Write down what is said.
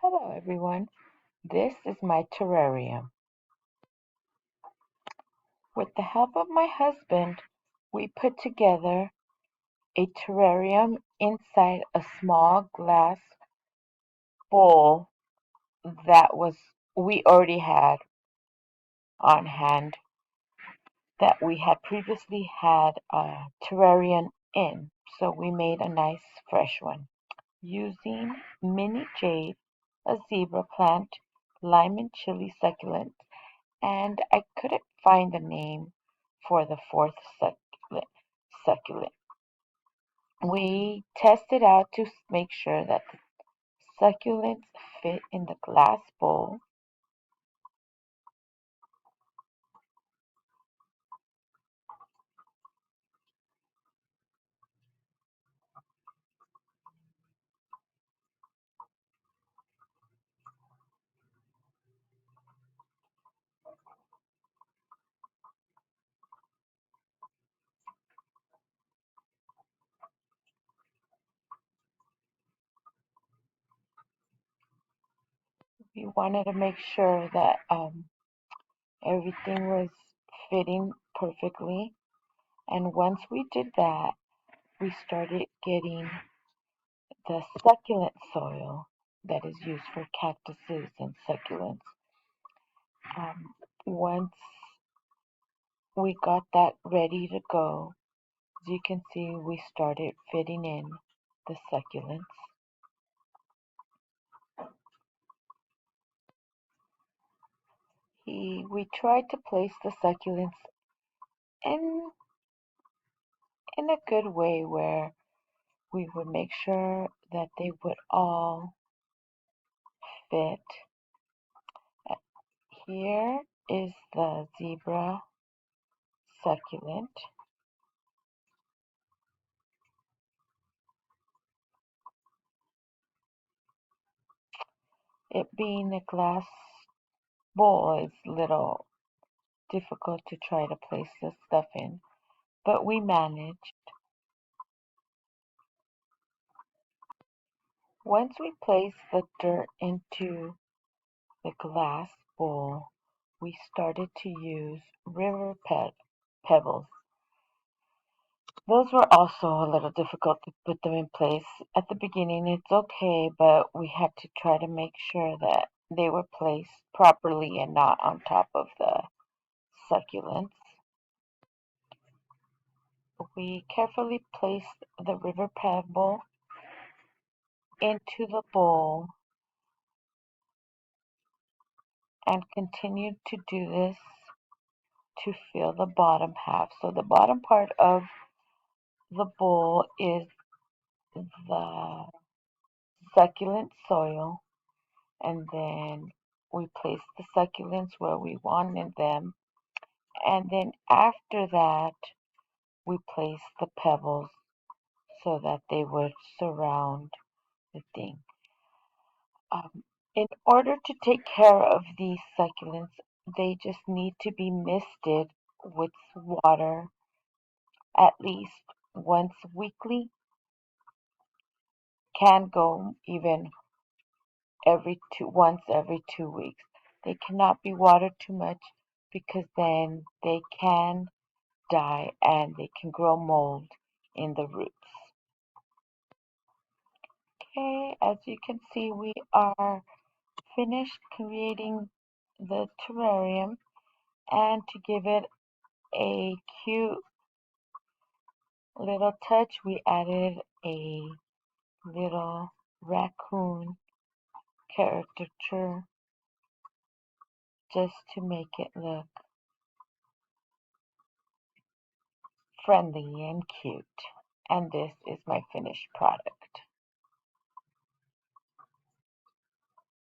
Hello everyone, this is my terrarium. With the help of my husband, we put together a terrarium inside a small glass bowl that we already had on hand that we had previously had a terrarium in. So we made a nice fresh one using mini jade, a zebra plant, lime and chili succulent, and I couldn't find the name for the fourth succulent. We tested out to make sure that the succulents fit in the glass bowl. We wanted to make sure that everything was fitting perfectly. And once we did that, we started getting the succulent soil that is used for cactuses and succulents. Once we got that ready to go, as you can see, we started fitting in the succulents. We tried to place the succulents in in a good way where we would make sure that they would all fit. Here is the zebra succulent. It being a glass bowl is a little difficult to try to place this stuff in, but we managed. Once we placed the dirt into the glass bowl, we started to use river pebbles. Those were also a little difficult to put them in place. At the beginning, it's okay, but we had to try to make sure that they were placed properly and not on top of the succulents. We carefully placed the river pebble into the bowl and continued to do this to fill the bottom half. So the bottom part of the bowl is the succulent soil, and then we place the succulents where we wanted them, and then after that we place the pebbles so that they would surround the thing. In order to take care of these succulents, they just need to be misted with water at least once weekly. Can go even once every 2 weeks. They cannot be watered too much because then they can die and they can grow mold in the roots. Okay, as you can see, we are finished creating the terrarium, and to give it a cute little touch, we added a little raccoon caricature just to make it look friendly and cute. And this is my finished product.